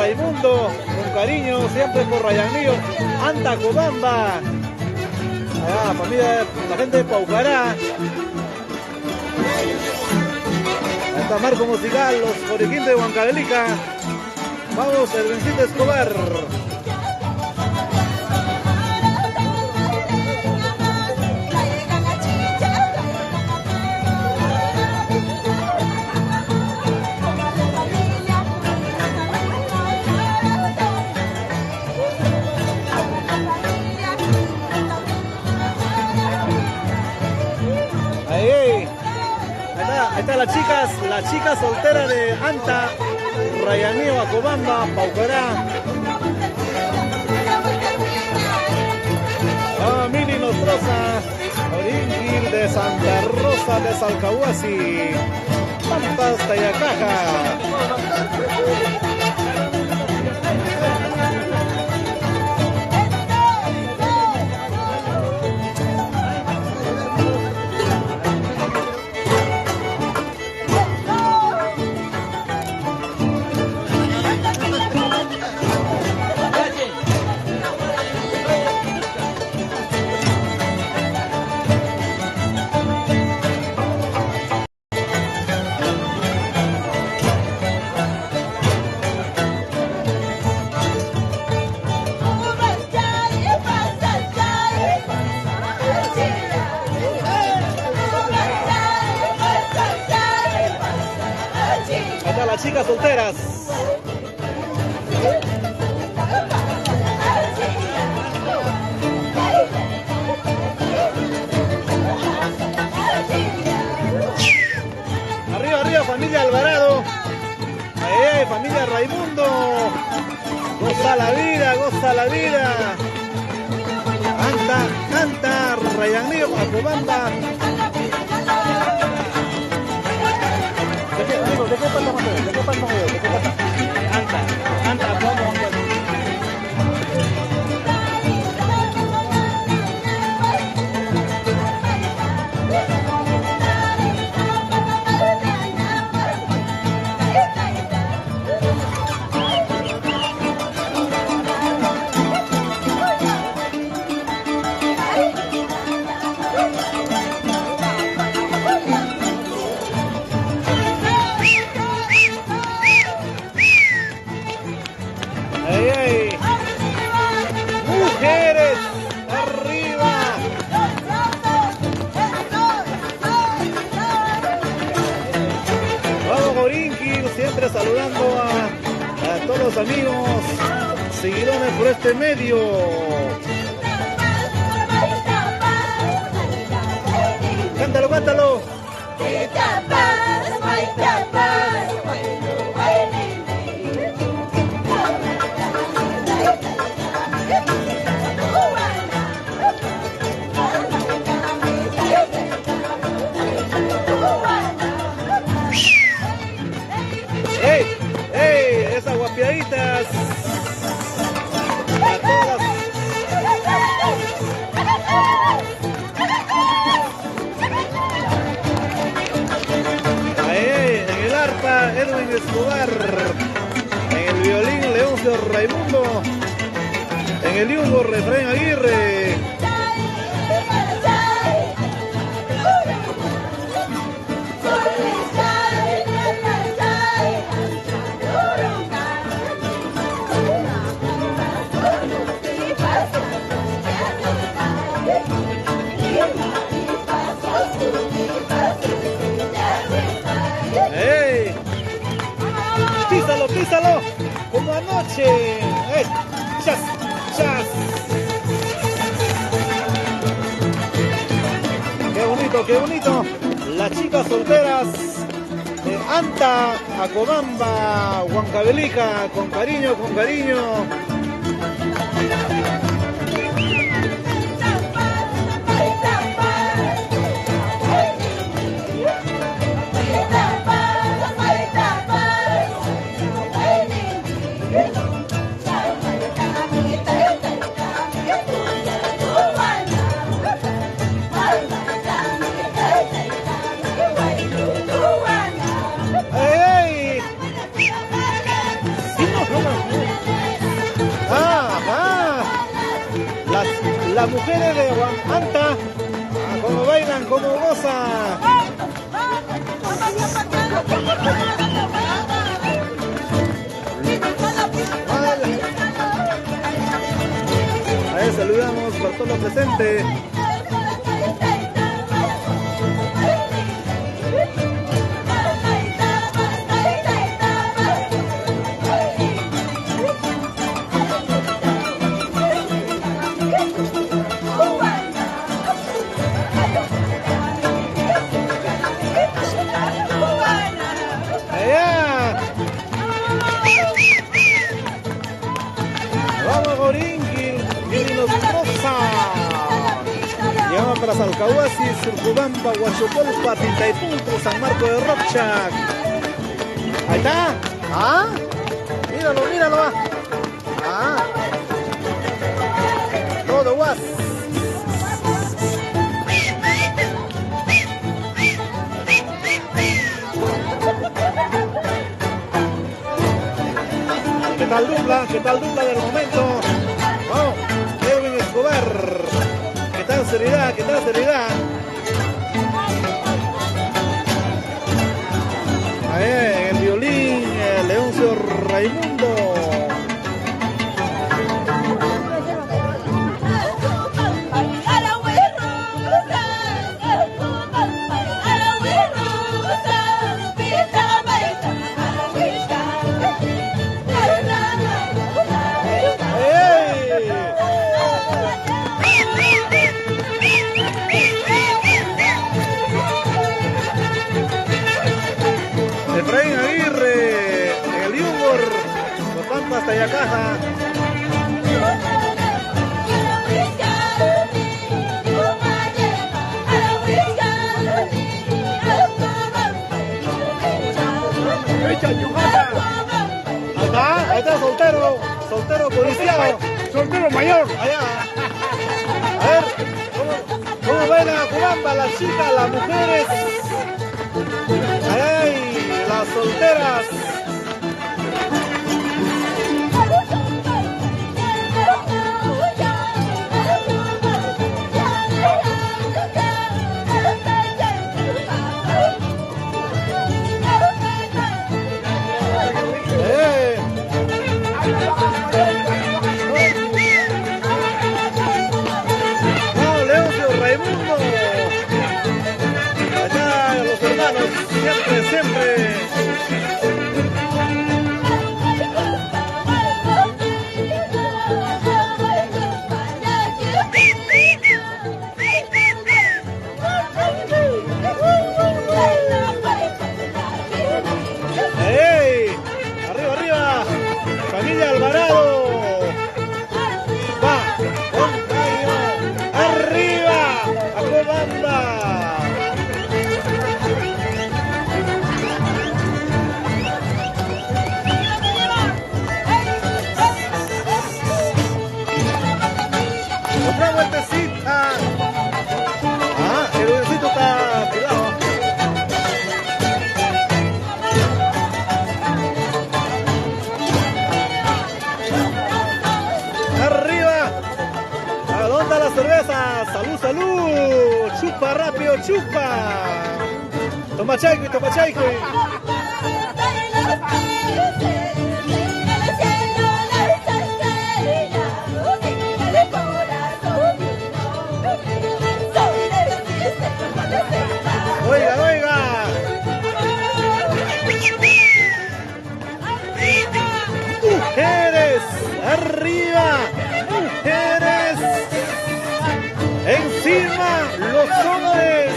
Raimundo, con cariño, siempre por Rayanillo, Anta Cobamba. Allá, familia, la gente de Paucará. Ahí está Marco Musical, los Coriquín de Huancavelica. Vamos, el Bencito Escobar. Ahí está las chicas solteras de Anta, Rayanío, Acobamba, Paucará. Mini Nostroza, Oringil de Santa Rosa de Salcahuasi, Pampas, Tayacaja. Las chicas solteras. Arriba, arriba, familia Alvarado. Ahí, familia Raimundo. Goza la vida, goza la vida. Anta, Rayanío, Acobamba. ¿De qué pasa más? ¿De qué pasa? ¿De qué pasa? Anta, ¿cómo? Mujeres, arriba. Vamos, Gorinquil, siempre saludando a todos los amigos, seguidores por este medio. Cántalo, cántalo. Esas guapiaditas a todas. Ahí, en el arpa, Edwin Escobar. En el violín, Leoncio Raimundo. En el yugo, Refrén Aguirre. ¡Ey! ¡Písalo, písalo! ¡Como anoche! ¡Ey! ¡Chas! ¡Chas! ¡Qué bonito, qué bonito! Las chicas solteras de Anta, Acobamba, Huancavelica, con cariño, con cariño. las mujeres de Huamanta, como bailan, como gozan. Ahí saludamos por todo lo presente. Para Salcahuasi, Surcubamba, Huachopolpa, Tintaipunco, San Marco de Rocha. Ahí está. ¿Ah? Míralo, míralo. Ah. Todo guas. ¿Qué tal dupla? ¿Qué tal dupla del momento? Vamos, Edwin Escobar. ¿Qué tal seriedad? ¿Qué tal seriedad? Ahí, el violín, Leoncio Raimundo. Hasta allá caja. Ahí está soltero, soltero codiciado, soltero mayor. Allá. A ver, ¿cómo bailan a Cubamba las chicas, las mujeres? Ay, las solteras. Siempre. ¡Ey! ¡Arriba, arriba! ¡Familia Alvarado! ¡Va! ¡Con caño! ¡Arriba! ¡A Cobamba! Otra vueltecita. Ah, el dulcito está tirado. Arriba. ¿A dónde la cerveza? Salud, salud. Chupa rápido, chupa. Toma chaico, toma chaico. Oiga, oiga. Mujeres, arriba. Mujeres. Encima, los hombres.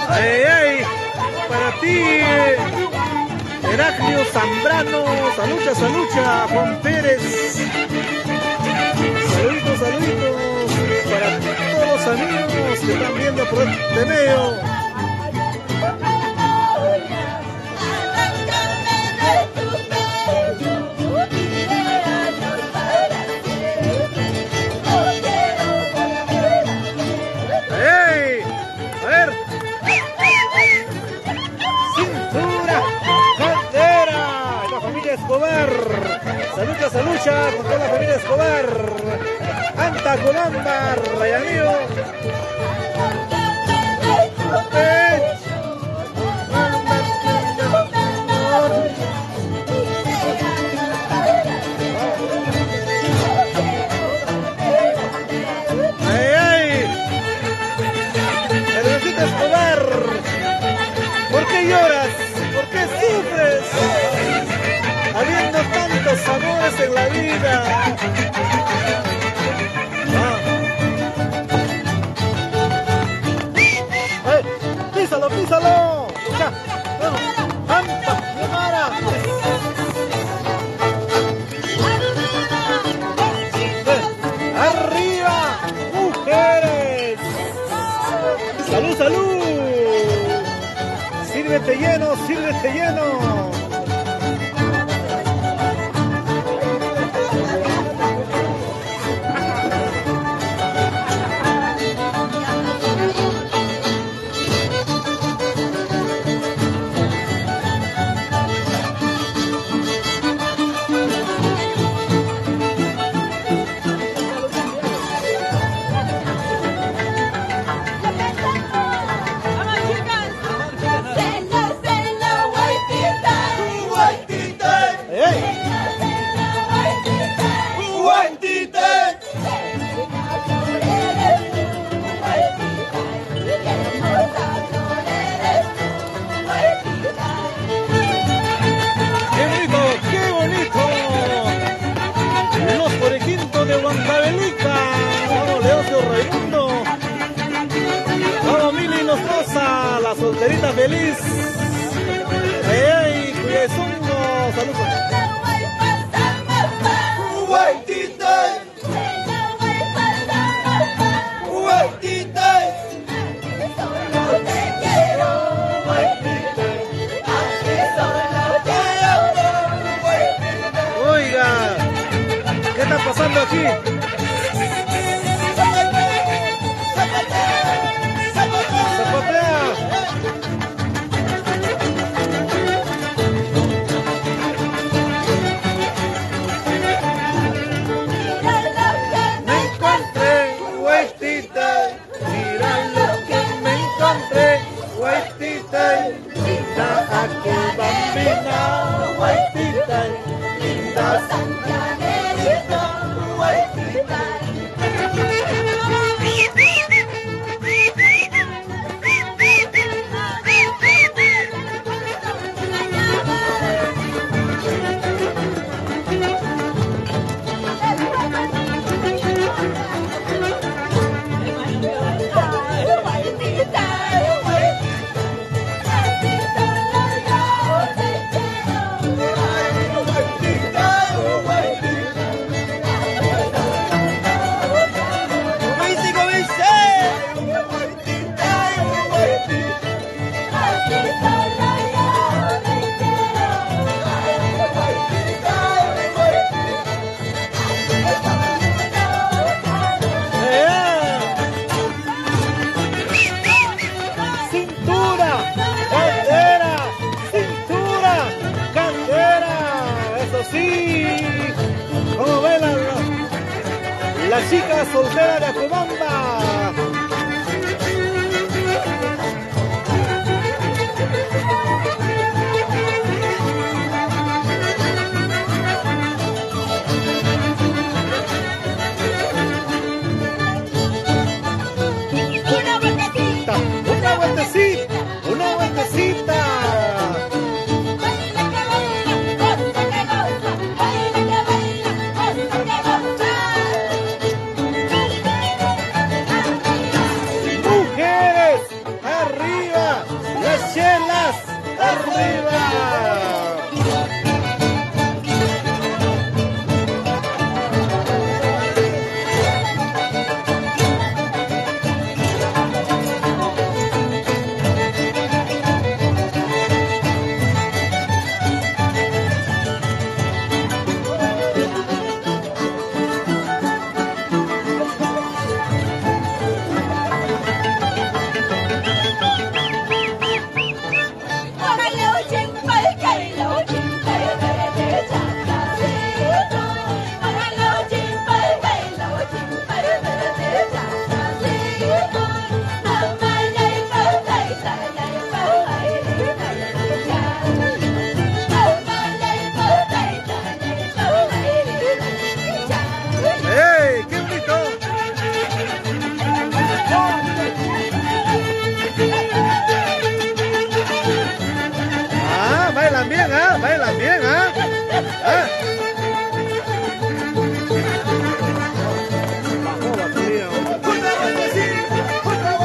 Ay, ay, para ti, Heraclio Zambrano, salucha, salucha, Juan Pérez. Saluditos, saluditos para todos los amigos que están viendo por este medio. Escobar, Anta Cumamba, Rayanío. Escobar, ¿por qué lloras? ¿Por qué sufres? Habiendo tantos amores en la vida. Písalo, písalo. Ya, vamos. ¡Anta, Yamara! ¡Arriba, mujeres! ¡Salud, salud! Sírvete lleno, sírvete lleno. De Huancavelica, vamos Leocio Raimundo, vamos Mili Nostroza, la solterita feliz, ey, Cuyezongo, saludos. Oiga, ¿qué está pasando aquí? ¡Zapatea! Me encontré, huestita, mira lo que me encontré, huestita, linda aquí bambina, huestita, linda la chica soltera de Acobamba.